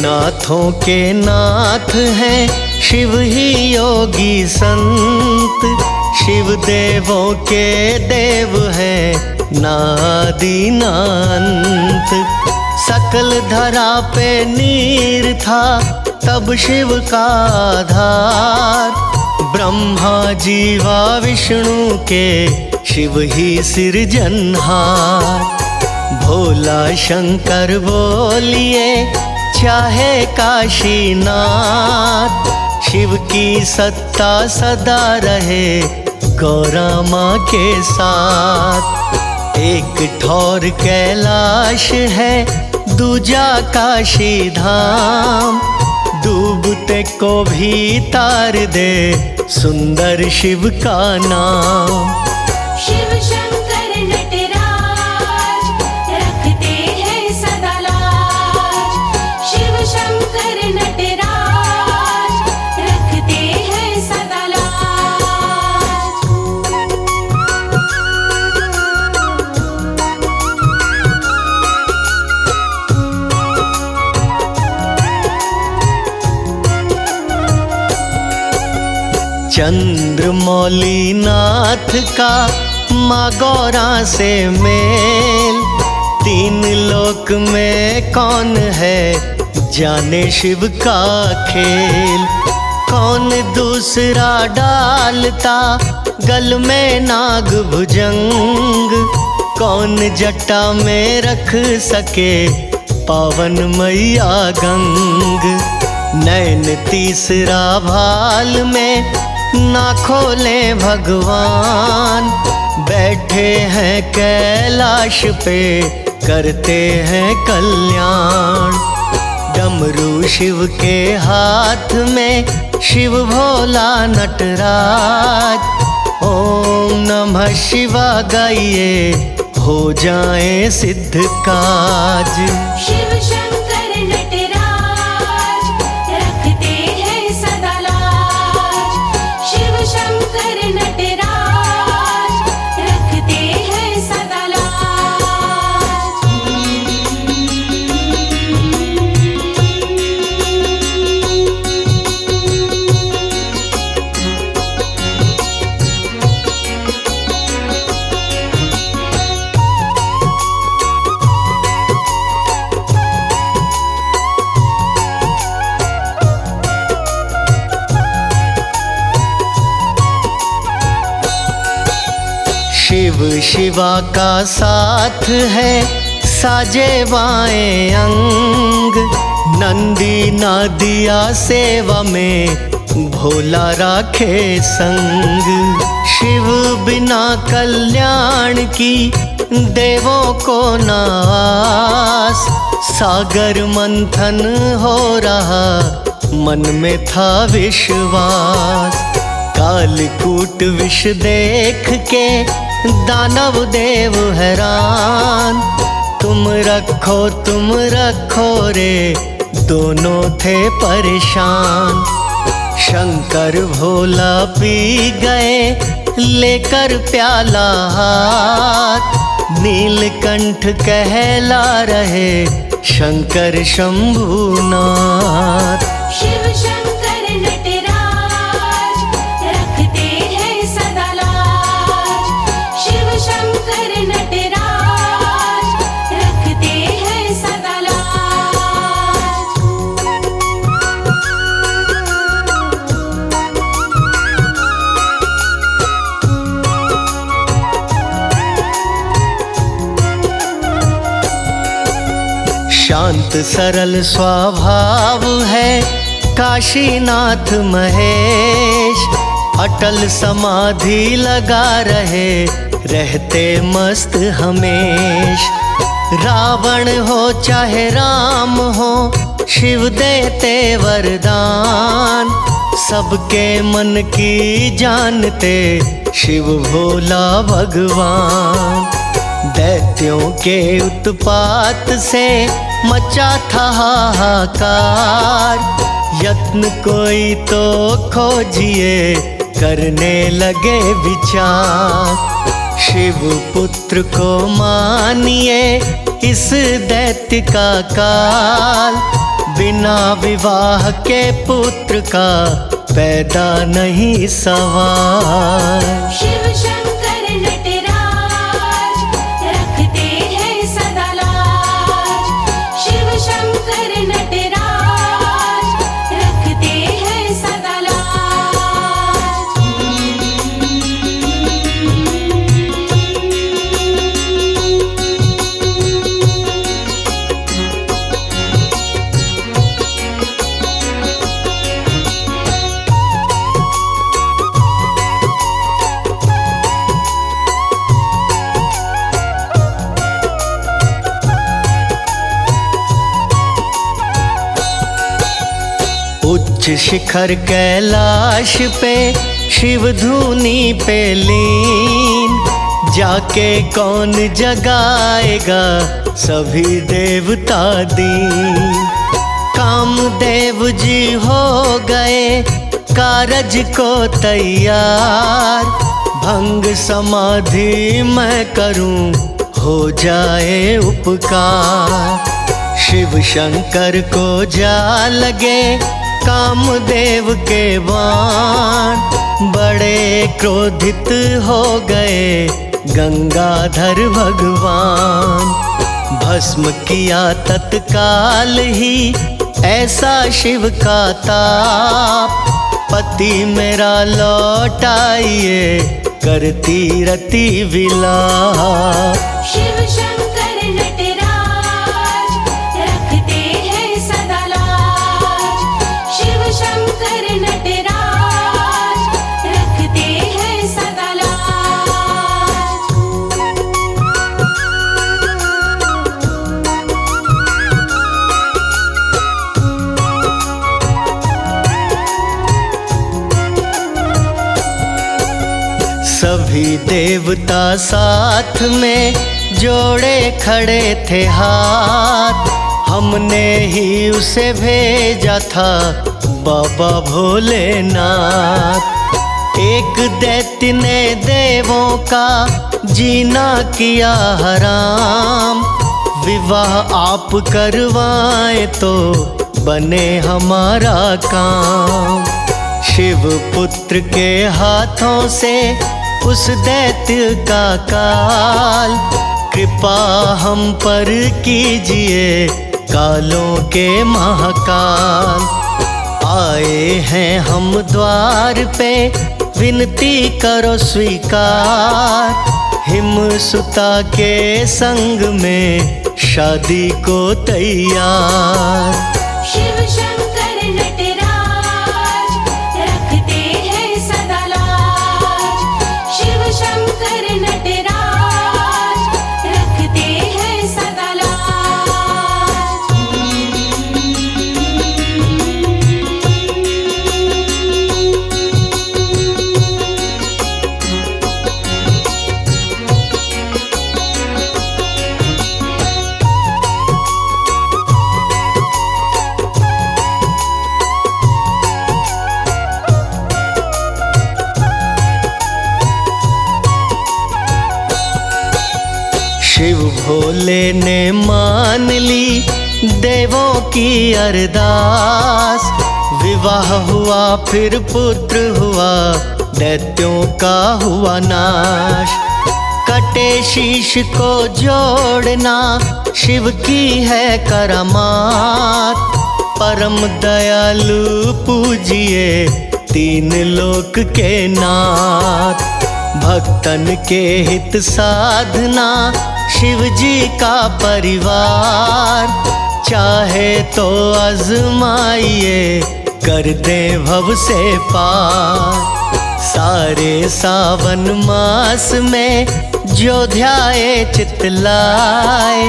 नाथों के नाथ हैं शिव ही योगी संत। शिव देवों के देव हैं नादि नांत। सकल धरा पे नीर था तब शिव का आधार। ब्रह्मा जीवा विष्णु के शिव ही सिरजनहार। भोला शंकर बोलिए चाहे काशीनाथ। शिव की सत्ता सदा रहे गौरा माँ के साथ। एक ठौर कैलाश है दूजा काशी धाम। डूबते को भी तार दे सुंदर शिव का नाम। शिव शंकर नटराज रखते हैं सदा लाज। शिव शंकर नटराज रखते हैं सदा लाज। चंद्रमौली नाथ का माँ गौरा से मेल। तीन लोक में कौन है जाने शिव का खेल। कौन दूसरा डालता गल में नाग भुजंग। कौन जटा में रख सके पावन मैया गंग। नैन तीसरा भाल में ना खोले भगवान। बैठे हैं कैलाश पे करते हैं कल्याण। डमरू शिव के हाथ में शिव भोला नटराज। ओम नमः शिवाय गाइए हो जाए सिद्ध काज। शिव शंकर नटराज रखते हैं सदा लाज। शिव शंकर नटराज रखते हैं सदा लाज। शिव शिवा का साथ है साजे बाएं अंग। नंदी नादिया सेवा में भोला राखे संग। शिव बिना कल्याण की देवों को नास। सागर मंथन हो रहा मन में था विश्वास। कालकूट विष देख के दानव देव हैरान। तुम रखो रे दोनों थे परेशान। शंकर भोला पी गए लेकर प्याला हाथ। नीलकंठ कहला रहे शंकर शंभुनाथ। शिव शंकर नटराज रखते हैं सदा लाज। शिव शंकर नटराज रखते हैं सदा लाज। शांत सरल स्वभाव है काशीनाथ महेश। अटल समाधि लगा रहे रहते मस्त हमेश। रावण हो चाहे राम हो शिव देते वरदान। सबके मन की जानते शिव भोला भगवान। दैत्यों के उत्पात से मचा था हाहाकार। यत्न कोई तो खोजिए करने लगे विचार। शिव पुत्र को मानिए इस दैत्य का काल। बिना विवाह के पुत्र का पैदा नहीं सवार। शिव शंकर नटराज रखते हैं सदा लाज। शिव शंकर नटराज रखते हैं सदा लाज। उच्च शिखर कैलाश पे शिव धुनी पे लीन, जाके कौन जगाएगा सभी देवता दीन। कामदेव जी हो गए कारज को तैयार, भंग समाधि मैं करूं हो जाए उपकार। शिव शंकर को जा लगे कामदेव के बाण, बड़े क्रोधित हो गए गंगाधर भगवान। भस्म किया तत्काल ही ऐसा शिव का ताप, पति मेरा लौटाइए करती रति विलाप। शिव शंकर नटराज रखते हैं सदा लाज। शिव शंकर नटराज रखते हैं सदा लाज। सभी देवता साथ में जोड़े खड़े थे हाथ, हमने ही उसे भेजा था बाबा भोलेनाथ। एक दैत्य ने देवों का जीना किया हराम, विवाह आप करवाएं तो बने हमारा काम। शिव पुत्र के हाथों से उस दैत्य का काल, कृपा हम पर कीजिए कालों के महाकाल। आए हैं हम द्वार पे विनती करो स्वीकार, हिम सुता के संग में शादी को तैयार। शिव शंकर नटराज रखते हैं सदा लाज। शिव शंकर नटराज रखते हैं सदा लाज। शिव भोले ने मान ली देवों की अरदास, विवाह हुआ फिर पुत्र हुआ दैत्यों का हुआ नाश। कटे शीश को जोड़ना शिव की है करामात, परम दयालु पूजिए तीन लोक के नाथ। भक्तन के हित साधना शिव जी का परिवार, चाहे तो आजमाइए कर दे भव से पार। सारे सावन मास में जो ध्याए चितलाए,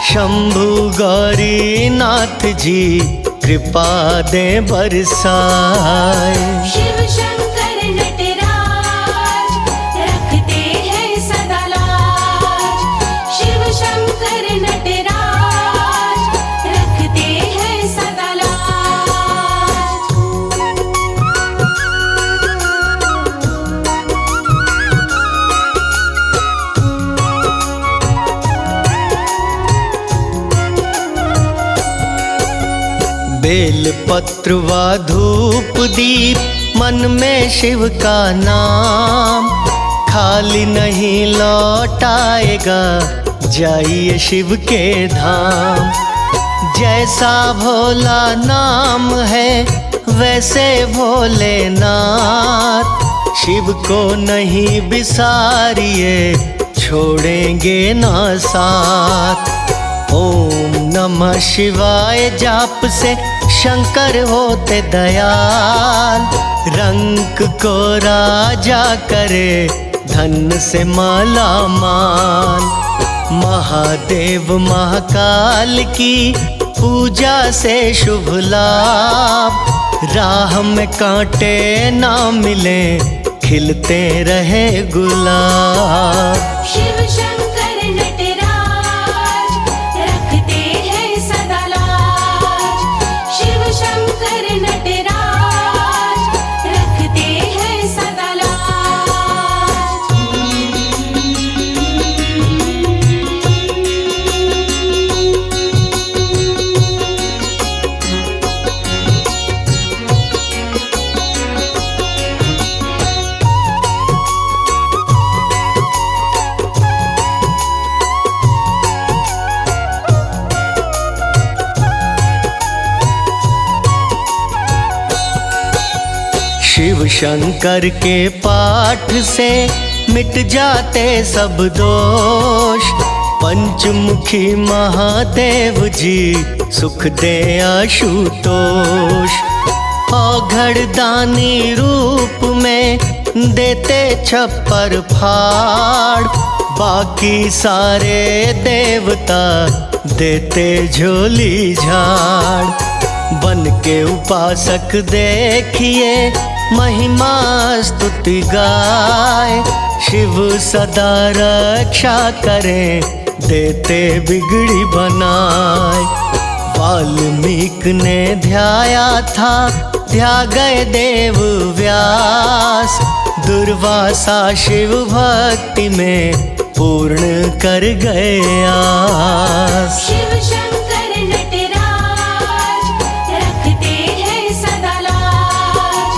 शंभु गौरी नाथ जी कृपा दे बरसाए। शिव शंकर नटराज रखते हैं सदा लाज। शिव शंकर नटराज रखते हैं सदा लाज। बेल पत्र व धूप दीप मन में शिव का नाम, खाली नहीं लौटाएगा जाइए शिव के धाम। जैसा भोला नाम है वैसे भोलेनाथ, शिव को नहीं बिसारिए छोड़ेंगे ना साथ। ओम नमः शिवाय जाप से शंकर होते दयाल, रंक को राजा करे धन से माला माल। महादेव महाकाल की पूजा से शुभ लाभ, राह में कांटे ना मिले खिलते रहे गुलाब। शिव शंकर नटराज रखते हैं सदा लाज। शिव शंकर नटराज रखते हैं सदा लाज। शिव शंकर के पाठ से मिट जाते सब दोष, पंचमुखी महादेव जी सुख दे आशुतोष। औघड़ दानी रूप में देते छप्पर फाड़, बाकी सारे देवता देते झोली झाड़। बन के उपासक देखिए महिमा स्तुति गाय, शिव सदा रक्षा करे देते बिगड़ी बनाए। वाल्मीकि ने ध्याया था ध्या गए देव व्यास, दुर्वासा शिव भक्ति में पूर्ण कर गए आस। शिव शंकर नटराज रखते हैं सदा लाज।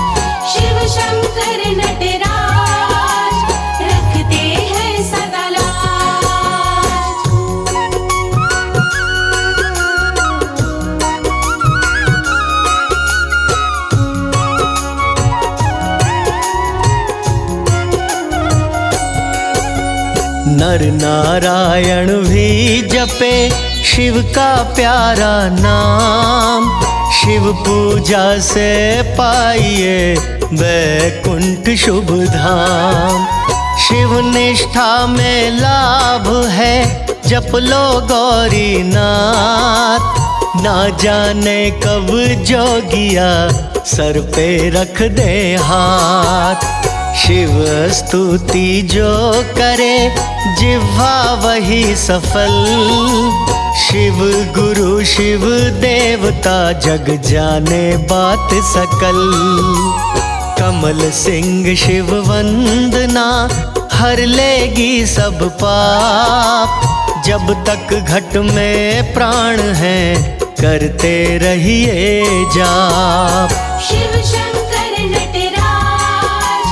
शिव शंकर नटराज रखते हैं सदा लाज। नर नारायण भी जपे शिव का प्यारा नाम, शिव पूजा से पाइए वैकुंठ शुभ धाम। शिव निष्ठा में लाभ है जप लो गौरी नाथ, ना जाने कब जोगिया सर पे रख दे हाथ। शिव स्तुति जो करे जिह्वा वही सफल, शिव गुरु शिव देवता जग जाने बात सकल। कमल सिंह शिव वंदना हर लेगी सब पाप, जब तक घट में प्राण है करते रहिए जाप। शिव शंकर नटराज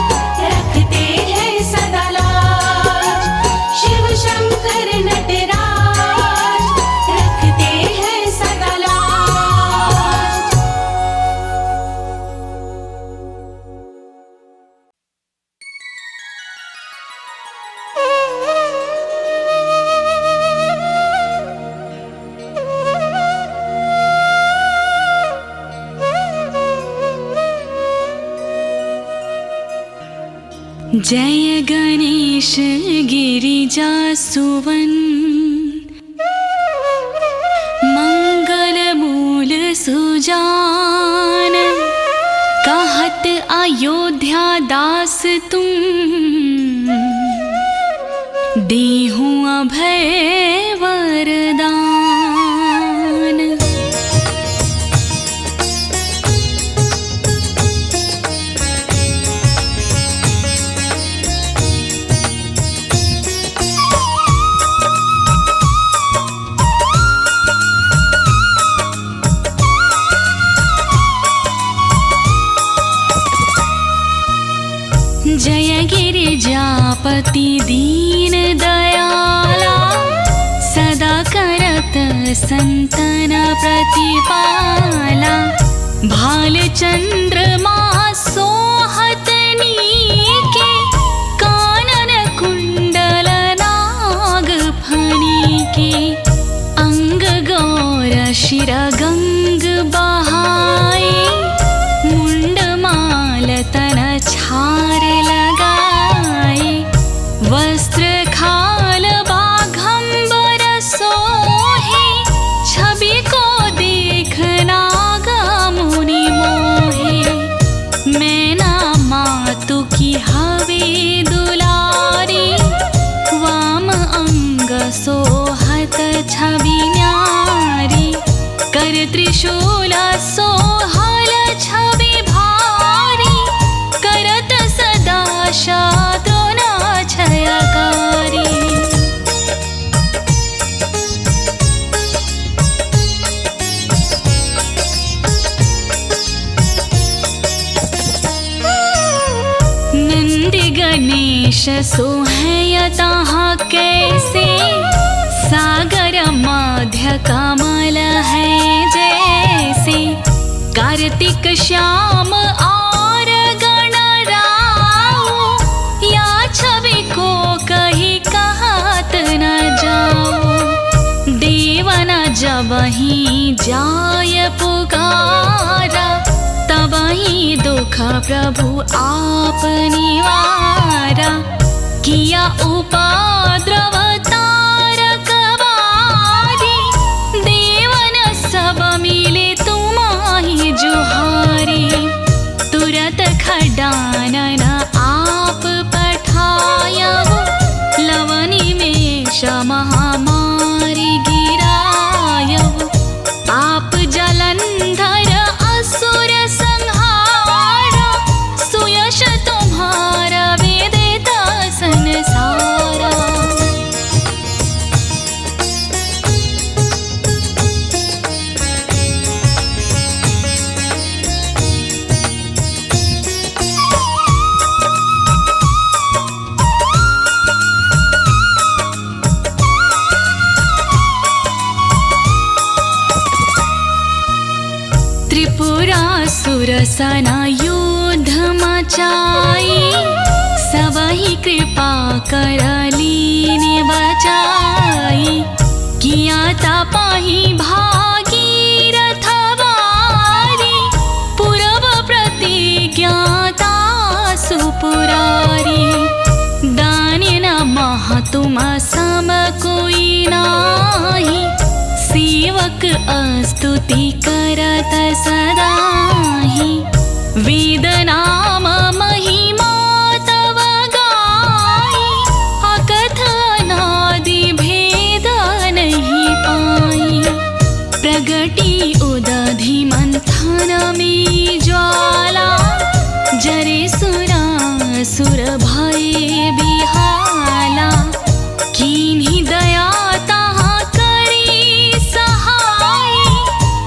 रखते हैं सदा लाज। शिव शंकर नटराज रखते हैं सदा लाज। जय गणेश गिरिजा सुवन, मंगल मूल सुजान। कहत अयोध्या दास तुम, देहूं अभय वरदान। जय गिरिजापति दीन दयाला, सदा करत संतन प्रतिपाला। भाल चंद्रमा सोहत नीके, कानन कुंडल नाग फणीके। अंग गौर शिर गंग बहाए, मुंड माल तन छार लगाए। वस्त्र खाल बाघंबर सोहे, छवि को देख नागा मुनि मोहे। मैना मातु की हवे दुलारी, वाम अंग सोहत छवि न्यारी। कर त्रिशूल सोहल छवि भारी, करत सदा शत्रु क्षयकारी। नंदी गणेश सोहयता कैसे, सागर मध्य कमल है जैसे। कार्तिक श्याम और गणराओ, या छवि को कही कहत न जाओ। देवन जब ही जाय पुकारा, तब ही दुख प्रभु आप निवारा। किया उपद्रव तारक बारी, देवन सब मिले तुम्हारी जुहारी। तुरत खडानन आप पठायव, लवनी में महामारी गिरायव। आप जलंधर असुर संहारा, सुयश तुम्हारा वेदिता संसारा। त्रिपुरासुर सना युद्ध मचाई, सबहि कृपा कर लीने बचाई। किया तापाही भागीरथ वारी, पूर्व प्रतिज्ञाता सुपुरारी। दानि नमः तुम सम कोई नाही, सेवक स्तुति करत सदाहि। वेद नाम महिमा तव गाई, अकथ अनादि भेद नहीं पाई। प्रगटी उदधि मंथन में ज्वाला, जरे सुरासुर भये बिहाला। कीन्ही दया तहाँ करी सहाय,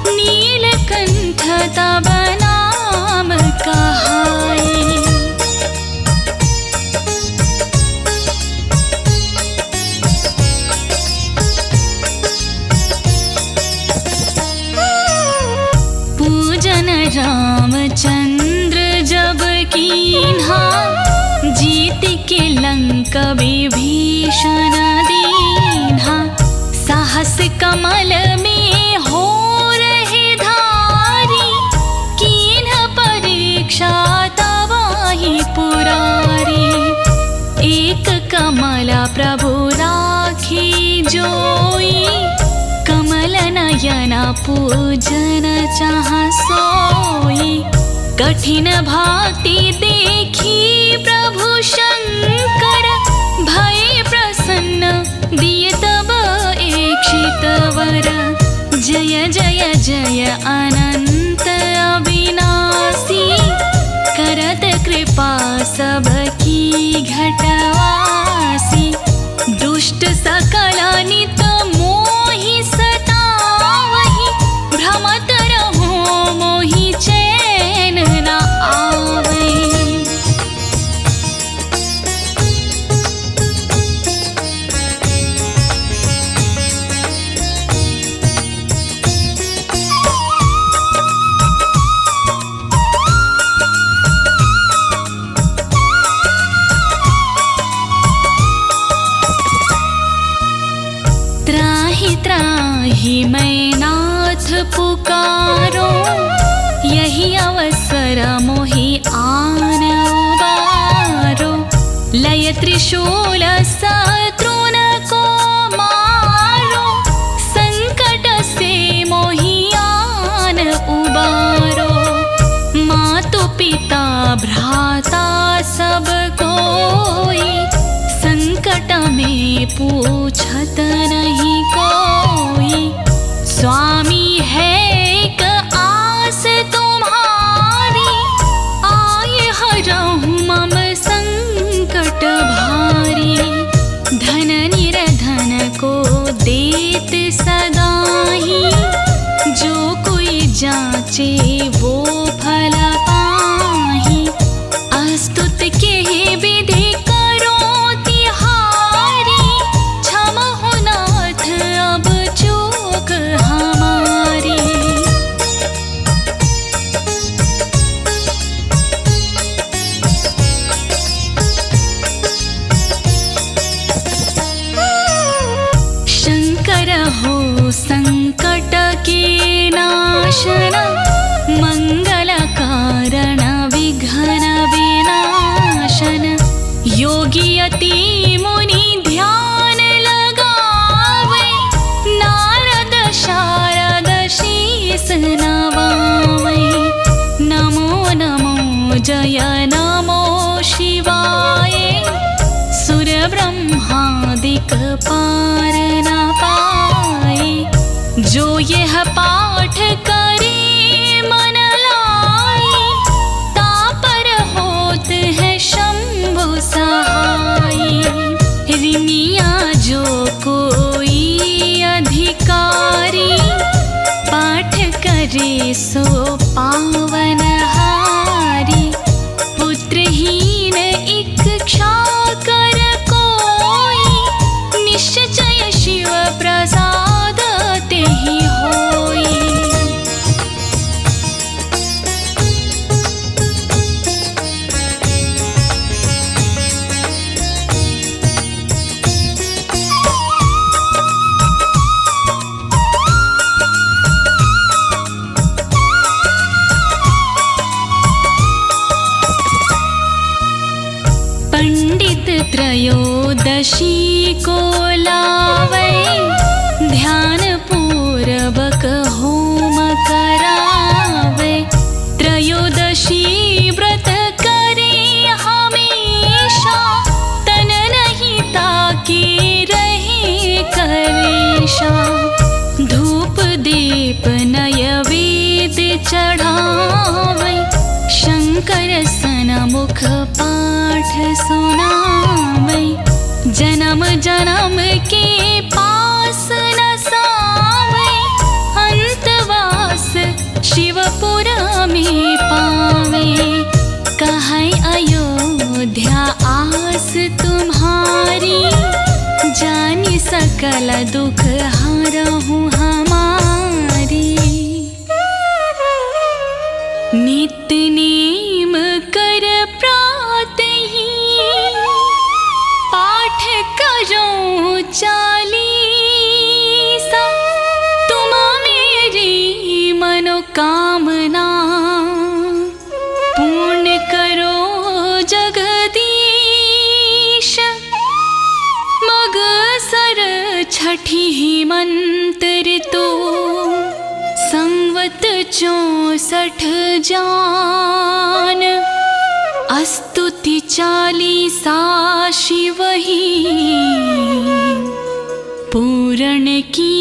नीलकंठ तब नाम कहाई। पूजन रामचंद्र जब कीन्हा, जीत के लंक विभीषण दीन्हा। साहस कमल में हो रहे धारी, कीन्ह परीक्षा तवाहि पुरारी। एक कमल प्रभु राखी जोई, कमल नयन पूजन चाह सोई। कठिन भक्ति देखी प्रभु शंकर, भय प्रसन्न दिए तब इक्षित वर। जय जय जय अनंत अविनाशी, करत कृपा सबकी घटवासी। दुष्ट सकल नित मोहि सतावहि, भ्रमत रहो मोहि चैन न आवै। मैं नाथ पुकारो, यही अवसर मोहि आन उबारो। लय त्रिशूल शत्रुन को मारो, संकट से मोहि आन उबारो। मातु पिता भ्राता सब कोई, संकट में पूछत नहीं कोई। स्वामी है एक आस तुम्हारी, आए हरहु मम संकट भारी। धन निर्धन को देत सदाही, जो कोई जाचे वो फल पाही। अस्तुत के विधि करो तिहारी, क्षमहु नाथ अब चूक हमारी। शंकर हो संकट के नाशन, मंगल कारण विघ्न विनाशन। योगी अति मुनि ध्यान लगावे, नारद शारद शीस नवावे। नमो नमो जय नमो शिवाय, सुर ब्रह्मादिक पार न पाए। जो यह पाठ करे मन लाई, तापर होत है शंभु सहाय। रिनिया जो कोई अधिकारी, पाठ करे सो पावन हारी। पुत्रहीन इच्छा कर कोई, निश्चय शिव प्रसाद तेहि होई। पंडित त्रयोदशी को लावे, ध्यान पूर्वक होम करावे। त्रयोदशी व्रत करे हमेशा, तन नहीं ताके रहे कलेशा। धूप दीप नैवेद चढ़ावे, शंकर सनमुख पाठ सुनावे। जन्म जन्म के पास न सावे, अंतवास शिवपुर में पावे। कहै अयोध्या आस तुम्हारी, जानि सकल दुख हरहु हमारी। नित्य नेम कर प्रातहि, पाठ करो चालीसा। तुम मेरी मनोकामना, पूर्ण करो जगदीश। मगसर छठी मंत्र तो, संवत 64 जान। स्तुति चालीसा शिव ही, पूर्ण की